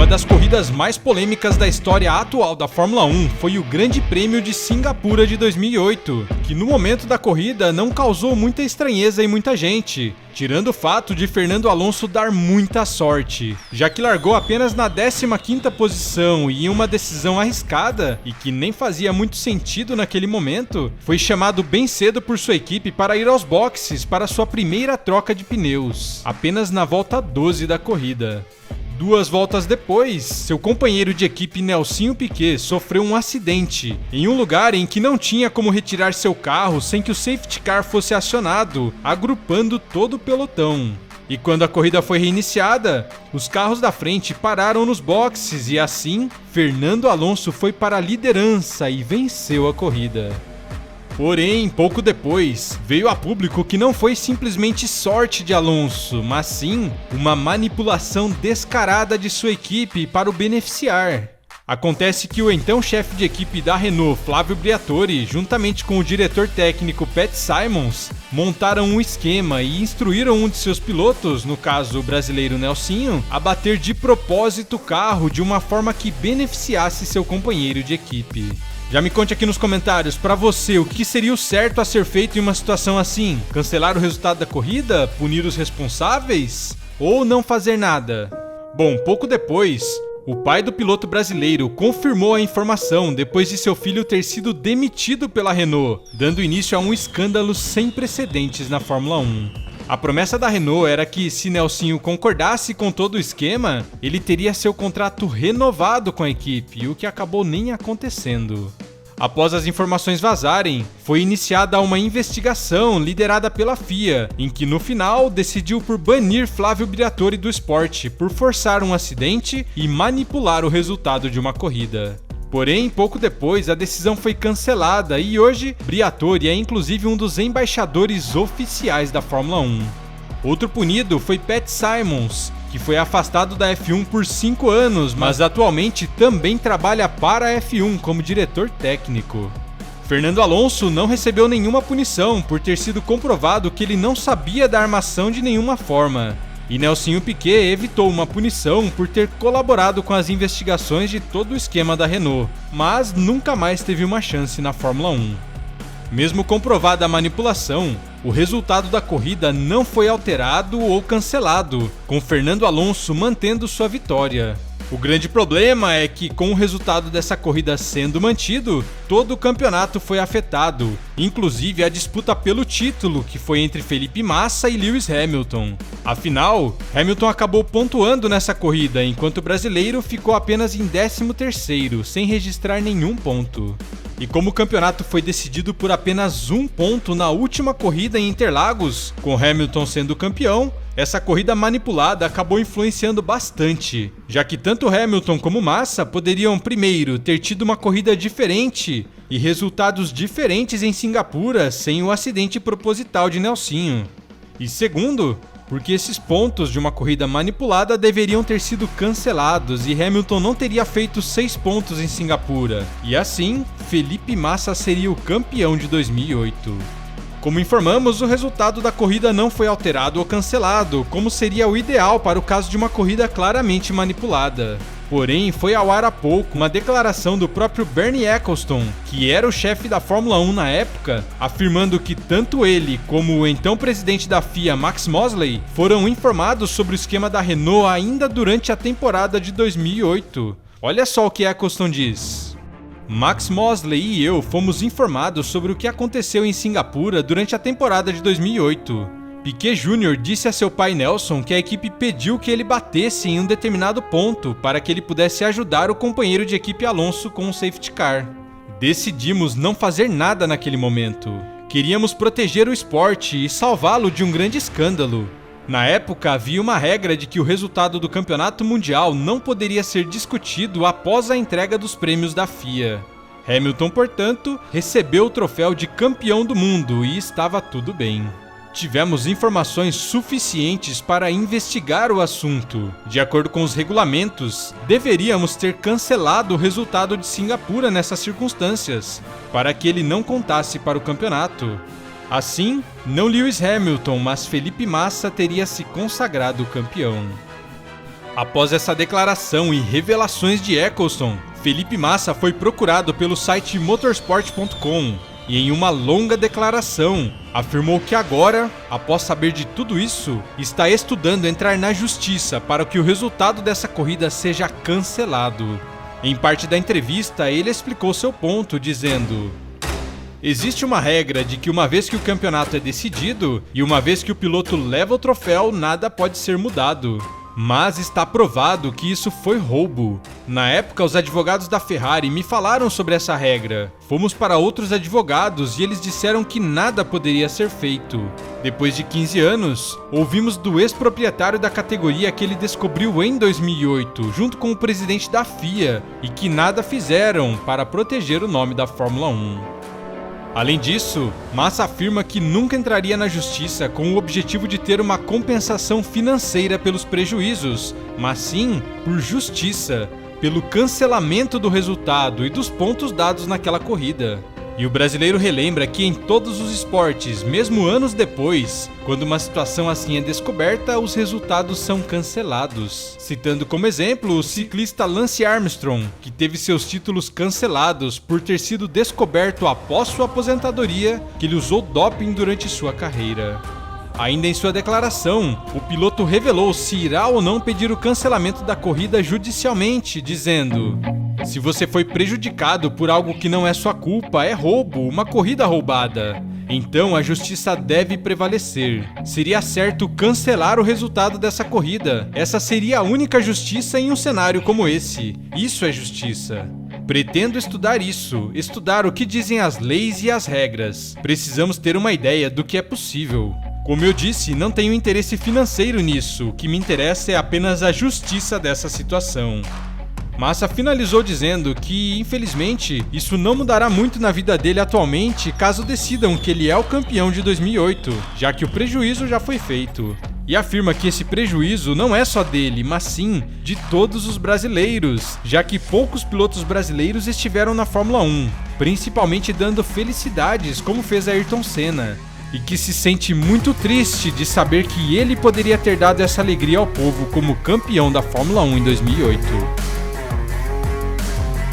Uma das corridas mais polêmicas da história atual da Fórmula 1 foi o Grande Prêmio de Singapura de 2008, que no momento da corrida não causou muita estranheza em muita gente, tirando o fato de Fernando Alonso dar muita sorte, já que largou apenas na 15ª posição e em uma decisão arriscada e que nem fazia muito sentido naquele momento, foi chamado bem cedo por sua equipe para ir aos boxes para sua primeira troca de pneus, apenas na volta 12 da corrida. 2 voltas depois, seu companheiro de equipe Nelsinho Piquet sofreu um acidente em um lugar em que não tinha como retirar seu carro sem que o safety car fosse acionado, agrupando todo o pelotão. E quando a corrida foi reiniciada, os carros da frente pararam nos boxes e assim, Fernando Alonso foi para a liderança e venceu a corrida. Porém, pouco depois, veio a público que não foi simplesmente sorte de Alonso, mas sim uma manipulação descarada de sua equipe para o beneficiar. Acontece que o então chefe de equipe da Renault, Flávio Briatore, juntamente com o diretor técnico Pat Symonds, montaram um esquema e instruíram um de seus pilotos, no caso o brasileiro Nelsinho, a bater de propósito o carro de uma forma que beneficiasse seu companheiro de equipe. Já me conte aqui nos comentários, pra você, o que seria o certo a ser feito em uma situação assim? Cancelar o resultado da corrida? Punir os responsáveis? Ou não fazer nada? Bom, pouco depois, o pai do piloto brasileiro confirmou a informação depois de seu filho ter sido demitido pela Renault, dando início a um escândalo sem precedentes na Fórmula 1. A promessa da Renault era que, se Nelsinho concordasse com todo o esquema, ele teria seu contrato renovado com a equipe, o que acabou nem acontecendo. Após as informações vazarem, foi iniciada uma investigação liderada pela FIA, em que no final decidiu por banir Flávio Briatore do esporte por forçar um acidente e manipular o resultado de uma corrida. Porém, pouco depois, a decisão foi cancelada e hoje, Briatore é inclusive um dos embaixadores oficiais da Fórmula 1. Outro punido foi Pat Symonds, que foi afastado da F1 por 5 anos, mas atualmente também trabalha para a F1 como diretor técnico. Fernando Alonso não recebeu nenhuma punição por ter sido comprovado que ele não sabia da armação de nenhuma forma. E Nelsinho Piquet evitou uma punição por ter colaborado com as investigações de todo o esquema da Renault, mas nunca mais teve uma chance na Fórmula 1. Mesmo comprovada a manipulação, o resultado da corrida não foi alterado ou cancelado, com Fernando Alonso mantendo sua vitória. O grande problema é que, com o resultado dessa corrida sendo mantido, todo o campeonato foi afetado, inclusive a disputa pelo título, que foi entre Felipe Massa e Lewis Hamilton. Afinal, Hamilton acabou pontuando nessa corrida, enquanto o brasileiro ficou apenas em 13º, sem registrar nenhum ponto. E como o campeonato foi decidido por apenas um ponto na última corrida em Interlagos, com Hamilton sendo campeão, essa corrida manipulada acabou influenciando bastante, já que tanto Hamilton como Massa poderiam, primeiro, ter tido uma corrida diferente e resultados diferentes em Singapura sem o acidente proposital de Nelsinho. E segundo, porque esses pontos de uma corrida manipulada deveriam ter sido cancelados e Hamilton não teria feito 6 pontos em Singapura. E assim, Felipe Massa seria o campeão de 2008. Como informamos, o resultado da corrida não foi alterado ou cancelado, como seria o ideal para o caso de uma corrida claramente manipulada. Porém, foi ao ar há pouco uma declaração do próprio Bernie Ecclestone, que era o chefe da Fórmula 1 na época, afirmando que tanto ele como o então presidente da FIA, Max Mosley, foram informados sobre o esquema da Renault ainda durante a temporada de 2008. Olha só o que Ecclestone diz. Max Mosley e eu fomos informados sobre o que aconteceu em Singapura durante a temporada de 2008. Piquet Jr. disse a seu pai Nelson que a equipe pediu que ele batesse em um determinado ponto para que ele pudesse ajudar o companheiro de equipe Alonso com um safety car. Decidimos não fazer nada naquele momento. Queríamos proteger o esporte e salvá-lo de um grande escândalo. Na época, havia uma regra de que o resultado do campeonato mundial não poderia ser discutido após a entrega dos prêmios da FIA. Hamilton, portanto, recebeu o troféu de campeão do mundo e estava tudo bem. Tivemos informações suficientes para investigar o assunto. De acordo com os regulamentos, deveríamos ter cancelado o resultado de Singapura nessas circunstâncias, para que ele não contasse para o campeonato. Assim, não Lewis Hamilton, mas Felipe Massa teria se consagrado campeão. Após essa declaração e revelações de Eccleston, Felipe Massa foi procurado pelo site motorsport.com e em uma longa declaração afirmou que agora, após saber de tudo isso, está estudando entrar na justiça para que o resultado dessa corrida seja cancelado. Em parte da entrevista, ele explicou seu ponto, dizendo: existe uma regra de que uma vez que o campeonato é decidido e uma vez que o piloto leva o troféu, nada pode ser mudado. Mas está provado que isso foi roubo. Na época, os advogados da Ferrari me falaram sobre essa regra. Fomos para outros advogados e eles disseram que nada poderia ser feito. Depois de 15 anos, ouvimos do ex-proprietário da categoria que ele descobriu em 2008, junto com o presidente da FIA, e que nada fizeram para proteger o nome da Fórmula 1. Além disso, Massa afirma que nunca entraria na justiça com o objetivo de ter uma compensação financeira pelos prejuízos, mas sim por justiça, pelo cancelamento do resultado e dos pontos dados naquela corrida. E o brasileiro relembra que em todos os esportes, mesmo anos depois, quando uma situação assim é descoberta, os resultados são cancelados. Citando como exemplo o ciclista Lance Armstrong, que teve seus títulos cancelados por ter sido descoberto após sua aposentadoria que ele usou doping durante sua carreira. Ainda em sua declaração, o piloto revelou se irá ou não pedir o cancelamento da corrida judicialmente, dizendo: se você foi prejudicado por algo que não é sua culpa, é roubo, uma corrida roubada. Então a justiça deve prevalecer. Seria certo cancelar o resultado dessa corrida. Essa seria a única justiça em um cenário como esse. Isso é justiça. Pretendo estudar isso, estudar o que dizem as leis e as regras. Precisamos ter uma ideia do que é possível. Como eu disse, não tenho interesse financeiro nisso, o que me interessa é apenas a justiça dessa situação. Massa finalizou dizendo que, infelizmente, isso não mudará muito na vida dele atualmente caso decidam que ele é o campeão de 2008, já que o prejuízo já foi feito. E afirma que esse prejuízo não é só dele, mas sim de todos os brasileiros, já que poucos pilotos brasileiros estiveram na Fórmula 1, principalmente dando felicidades como fez Ayrton Senna. E que se sente muito triste de saber que ele poderia ter dado essa alegria ao povo como campeão da Fórmula 1 em 2008.